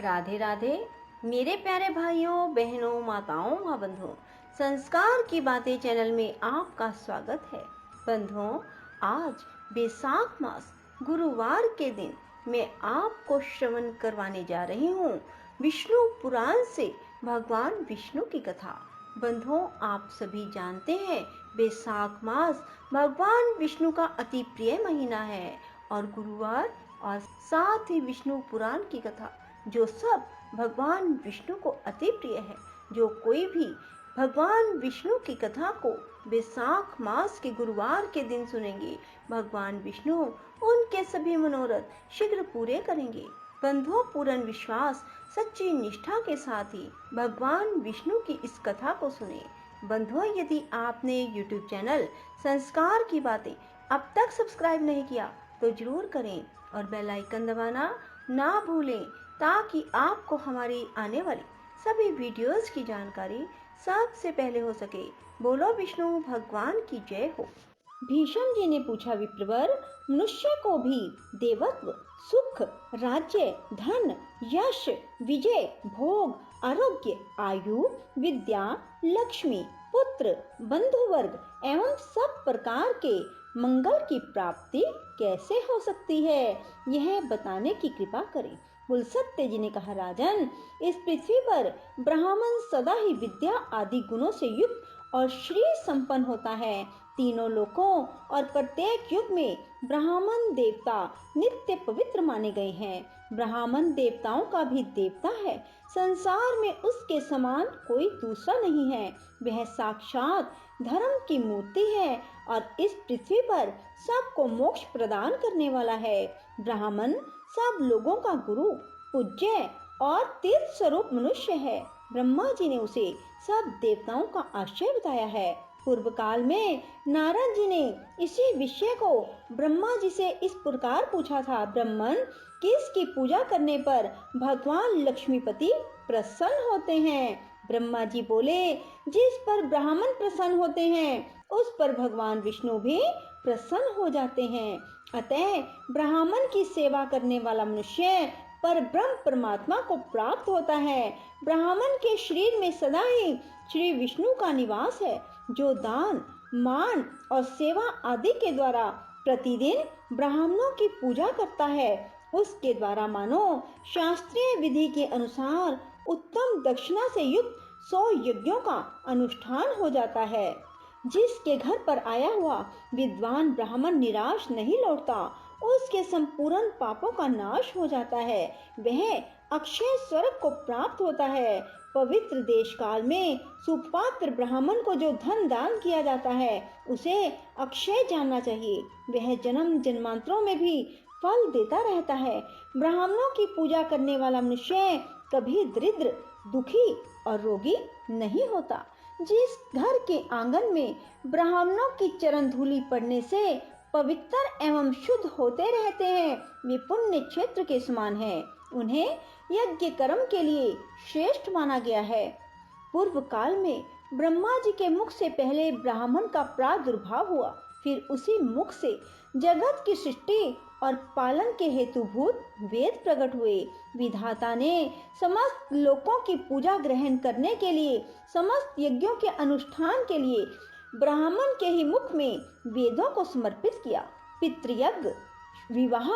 राधे राधे मेरे प्यारे भाइयों बहनों माताओं व बंधुओं, संस्कार की बातें चैनल में आपका स्वागत है। बंधुओं, आज बैसाख मास गुरुवार के दिन मैं आपको श्रवण करवाने जा रही हूँ विष्णु पुराण से भगवान विष्णु की कथा। बंधुओं, आप सभी जानते हैं बैसाख मास भगवान विष्णु का अति प्रिय महीना है और गुरुवार और साथ ही विष्णु पुराण की कथा जो सब भगवान विष्णु को अति प्रिय है। जो कोई भी भगवान विष्णु की कथा को बैसाख मास के गुरुवार के दिन सुनेंगे, भगवान विष्णु उनके सभी मनोरथ शीघ्र पूरे करेंगे। बंधुओं, पूर्ण विश्वास सच्ची निष्ठा के साथ ही भगवान विष्णु की इस कथा को सुने। बंधुओं, यदि आपने YouTube चैनल संस्कार की बातें अब तक सब्सक्राइब नहीं किया तो जरूर करें और बेल आइकन दबाना ना भूलें ताकि आपको हमारी आने वाली सभी वीडियोस की जानकारी सबसे पहले हो सके। बोलो विष्णु भगवान की जय हो। भीष्म जी ने पूछा, विप्रवर, मनुष्य को भी देवत्व, सुख, राज्य, धन, यश, विजय, भोग, आरोग्य, आयु, विद्या, लक्ष्मी, पुत्र, बंधु वर्ग एवं सब प्रकार के मंगल की प्राप्ति कैसे हो सकती है, यह बताने की कृपा करें। कुलसत्य जी ने कहा, राजन, इस पृथ्वी पर ब्राह्मण सदा ही विद्या आदि गुणों से युक्त और श्री संपन्न होता है। तीनों लोकों और प्रत्येक युग में ब्राह्मण देवता नित्य पवित्र माने गए हैं। ब्राह्मण देवताओं का भी देवता है। संसार में उसके समान कोई दूसरा नहीं है। वह साक्षात धर्म की मूर्ति है और इस पृथ्वी पर सबको मोक्ष प्रदान करने वाला है। ब्राह्मण सब लोगों का गुरु, पूज्य और तीर्थ स्वरूप मनुष्य है। ब्रह्मा जी ने उसे सब देवताओं का आश्रय बताया है। पूर्व काल में नारद जी ने इसी विषय को ब्रह्मा जी से इस प्रकार पूछा था, ब्राह्मण किसकी पूजा करने पर भगवान लक्ष्मीपति प्रसन्न होते हैं? ब्रह्मा जी बोले, जिस पर ब्राह्मण प्रसन्न होते हैं उस पर भगवान विष्णु भी प्रसन्न हो जाते हैं। अतः ब्राह्मण की सेवा करने वाला मनुष्य पर ब्रह्म परमात्मा को प्राप्त होता है। ब्राह्मण के शरीर में सदा ही श्री विष्णु का निवास है, जो दान, मान और सेवा आदि के द्वारा प्रतिदिन ब्राह्मणों की पूजा करता है। उसके द्वारा मानो शास्त्रीय विधि के अनुसार उत्तम दक्षिणा से युक्त 100 यज्ञों का अनुष्ठान हो जाता है। जिसके घर पर आया हुआ विद्वान ब्राह्मण निराश नहीं लौटता, उसके संपूर्ण पापों का नाश हो जाता है। वह अक्षय स्वर्ग को प्राप्त होता है। पवित्र देश काल में सुपात्र ब्राह्मण को जो धन दान किया जाता है उसे अक्षय जानना चाहिए। वह जन्म जन्मांतरों में भी फल देता रहता है। ब्राह्मणों की पूजा करने वाला मनुष्य कभी दरिद्र, दुखी और रोगी नहीं होता। जिस घर के आंगन में ब्राह्मणों की चरण धूलि पड़ने से पवित्र एवं शुद्ध होते रहते हैं, वे पुण्य क्षेत्र के समान है। उन्हें यज्ञ कर्म के लिए श्रेष्ठ माना गया है। पूर्व काल में ब्रह्मा जी के मुख से पहले ब्राह्मण का प्रादुर्भाव हुआ, फिर उसी मुख से जगत की सृष्टि और पालन के हेतुभूत वेद प्रकट हुए। विधाता ने समस्त लोकों की पूजा ग्रहण करने के लिए, समस्त यज्ञों के अनुष्ठान के लिए ब्राह्मण के ही मुख में वेदों को समर्पित किया। पितृयज्ञ, विवाह,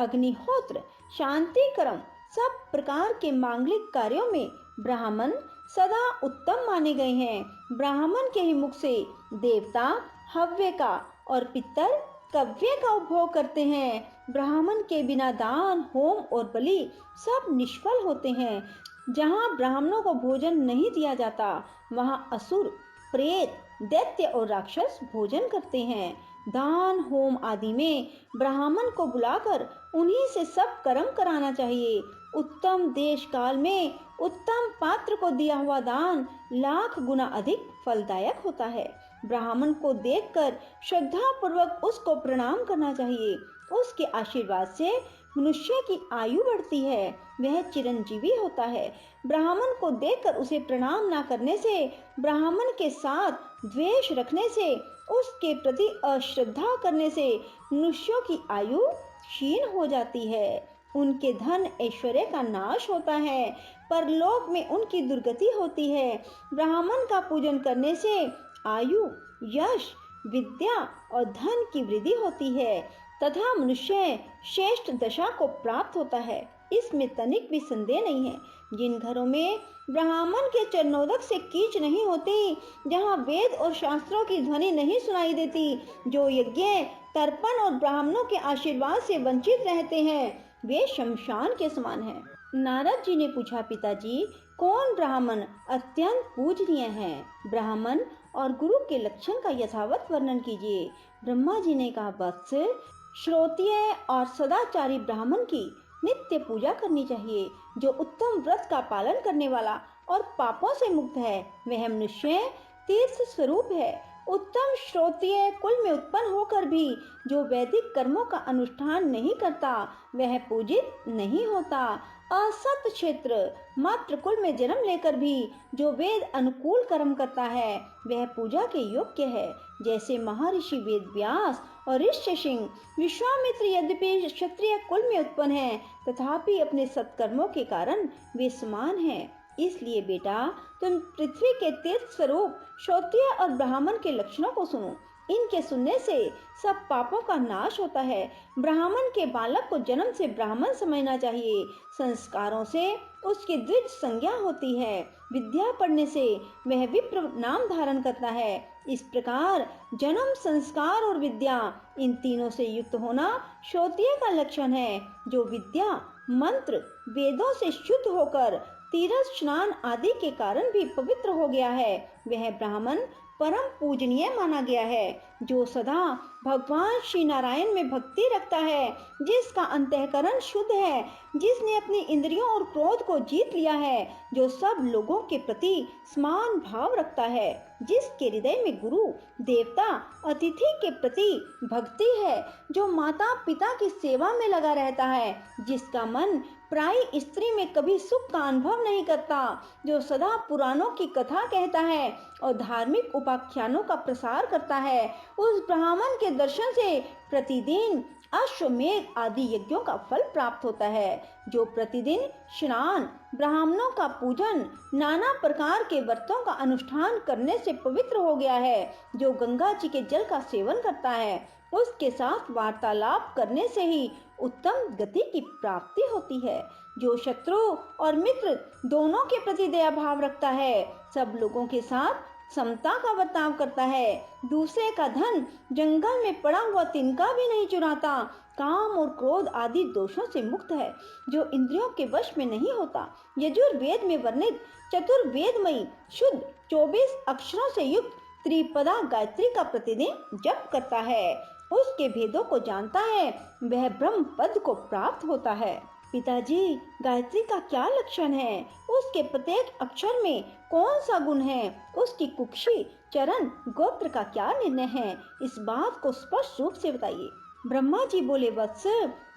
अग्निहोत्र, शांति कर्म, सब प्रकार के मांगलिक कार्यों में ब्राह्मण सदा उत्तम माने गए हैं। ब्राह्मण के ही मुख से देवता हव्य का और पितर कव्य का उपभोग करते हैं। ब्राह्मण के बिना दान, होम और बलि सब निष्फल होते हैं। जहाँ ब्राह्मणों को भोजन नहीं दिया जाता, वहाँ असुर, प्रेत, दैत्य और राक्षस भोजन करते हैं। दान, होम आदि में ब्राह्मण को बुलाकर उन्हीं से सब कर्म कराना चाहिए। उत्तम देश काल में उत्तम पात्र को दिया हुआ दान लाख गुना अधिक फलदायक होता है। ब्राह्मण को देखकर श्रद्धा पूर्वक उसको प्रणाम करना चाहिए। उसके आशीर्वाद से मनुष्य की आयु बढ़ती है, वह चिरंजीवी होता है। ब्राह्मण को देखकर उसे प्रणाम न करने से, ब्राह्मण के साथ द्वेष रखने से, उसके प्रति अश्रद्धा करने से मनुष्यों की आयु क्षीण हो जाती है। उनके धन ऐश्वर्य का नाश होता है, परलोक में उनकी दुर्गति होती है। ब्राह्मण का पूजन करने से आयु, यश, विद्या और धन की वृद्धि होती है तथा मनुष्य श्रेष्ठ दशा को प्राप्त होता है। इसमें तनिक भी संदेह नहीं है। जिन घरों में ब्राह्मण के चरणोदक से कीच नहीं होती, जहाँ वेद और शास्त्रों की ध्वनि नहीं सुनाई देती, जो यज्ञ, तर्पण और ब्राह्मणों के आशीर्वाद से वंचित रहते हैं, वे शमशान के समान हैं। नारद जी ने पूछा, पिताजी, कौन ब्राह्मण अत्यंत पूजनीय है? ब्राह्मण और गुरु के लक्षण का यथावत वर्णन कीजिए। ब्रह्मा जी ने कहा, वत्स, श्रोत्रिय और सदाचारी ब्राह्मण की नित्य पूजा करनी चाहिए। जो उत्तम व्रत का पालन करने वाला और पापों से मुक्त है, वह मनुष्य तीर्थ स्वरूप है। उत्तम श्रोत्रिय कुल में उत्पन्न होकर भी जो वैदिक कर्मों का अनुष्ठान नहीं करता, वह पूजित नहीं होता। असत क्षेत्र मात्र कुल में जन्म लेकर भी जो वेद अनुकूल कर्म करता है, वह पूजा के योग्य है। जैसे महर्षि वेद व्यास और ऋष्यसिंह, विश्वामित्र यद्यपि क्षत्रिय कुल में उत्पन्न है, तथापि अपने सत्कर्मों के कारण वे समान हैं। इसलिए बेटा, तुम पृथ्वी के तीर्थ स्वरूप क्षत्रिय और ब्राह्मण के लक्षणों को सुनो। इनके सुनने से सब पापों का नाश होता है। ब्राह्मण के बालक को जन्म से ब्राह्मण समझना चाहिए। संस्कारों से उसकी द्विज संज्ञा होती है। विद्या पढ़ने से वह विप्र नाम धारण करता है। इस प्रकार जन्म, संस्कार और विद्या, इन तीनों से युक्त होना क्षत्रिय का लक्षण है। जो विद्या, मंत्र, वेदों से शुद्ध होकर तीर्थ स्नान आदि के कारण भी पवित्र हो गया है, वह ब्राह्मण परम पूजनीय माना गया है। जो सदा भगवान श्री नारायण में भक्ति रखता है, जिसका अंतःकरण शुद्ध है, जिसने अपनी इंद्रियों और क्रोध को जीत लिया है, जो सब लोगों के प्रति समान भाव रखता है, जिसके हृदय में गुरु, देवता, अतिथि के प्रति भक्ति है, जो माता पिता की सेवा में लगा रहता है, जिसका मन पराई स्त्री में कभी सुख का अनुभव नहीं करता, जो सदा पुराणों की कथा कहता है और धार्मिक उपाख्यानों का प्रसार करता है, उस ब्राह्मण के दर्शन से प्रतिदिन अश्वमेध आदि यज्ञों का फल प्राप्त होता है। जो प्रतिदिन स्नान, ब्राह्मणों का पूजन, नाना प्रकार के व्रतों का अनुष्ठान करने से पवित्र हो गया है, जो गंगा जी के जल का सेवन करता है, उसके साथ वार्तालाप करने से ही उत्तम गति की प्राप्ति होती है। जो शत्रु और मित्र दोनों के प्रति दया भाव रखता है, सब लोगों के साथ समता का बर्ताव करता है, दूसरे का धन जंगल में पड़ा हुआ तिनका भी नहीं चुराता, काम और क्रोध आदि दोषों से मुक्त है, जो इंद्रियों के वश में नहीं होता, यजुर्वेद में वर्णित चतुर्वेदमयी शुद्ध 24 अक्षरों से युक्त त्रिपदा गायत्री का प्रतिदिन जप करता है, उसके भेदों को जानता है, वह ब्रह्म पद को प्राप्त होता है। पिताजी, गायत्री का क्या लक्षण है? उसके प्रत्येक अक्षर में कौन सा गुण है? उसकी कुक्षी, चरण, गोत्र का क्या निर्णय है? इस बात को स्पष्ट रूप से बताइए। ब्रह्मा जी बोले, वत्स,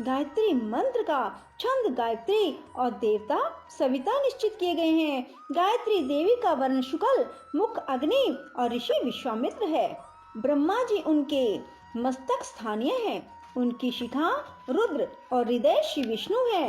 गायत्री मंत्र का छंद गायत्री और देवता सविता निश्चित किए गए हैं। गायत्री देवी का वर्ण शुक्ल, मुख अग्नि और ऋषि विश्वामित्र है। ब्रह्मा जी उनके मस्तक स्थानीय है, उनकी शिखा रुद्र और हृदय श्री विष्णु है।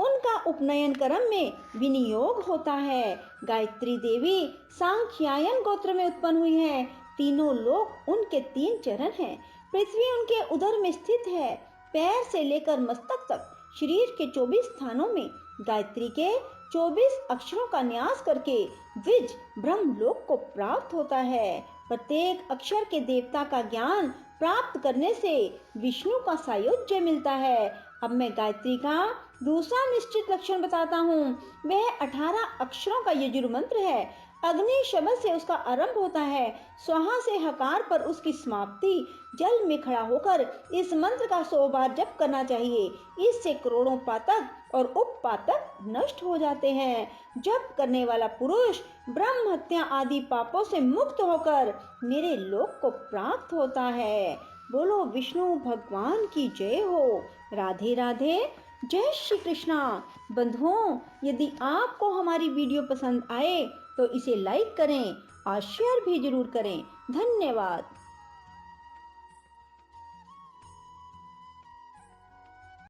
उनका उपनयन कर्म में विनियोग होता है। गायत्री देवी सांख्यायन गोत्र में उत्पन्न हुई है। तीनों लोक उनके 3 चरण हैं। पृथ्वी उनके उदर में स्थित है। पैर से लेकर मस्तक तक शरीर के 24 स्थानों में गायत्री के 24 अक्षरों का न्यास करके द्विज ब्रह्मलोक को प्राप्त होता है। प्रत्येक अक्षर के देवता का ज्ञान प्राप्त करने से विष्णु का सायुज्य मिलता है। अब मैं गायत्री का दूसरा निश्चित लक्षण बताता हूँ। वह 18 अक्षरों का यजुर मंत्र है। अग्नि शब्द से उसका आरंभ होता है, स्वाहा से हकार पर उसकी समाप्ति। जल में खड़ा होकर इस मंत्र का 100 बार जप करना चाहिए। इससे करोड़ों पातक और उपपातक नष्ट हो जाते हैं। जप करने वाला पुरुष ब्रह्म हत्या आदि पापों से मुक्त होकर मेरे लोक को प्राप्त होता है। बोलो विष्णु भगवान की जय हो। राधे राधे। जय श्री कृष्णा। बंधुओं, यदि आपको हमारी वीडियो पसंद आए तो इसे लाइक करें और शेयर भी जरूर करें। धन्यवाद।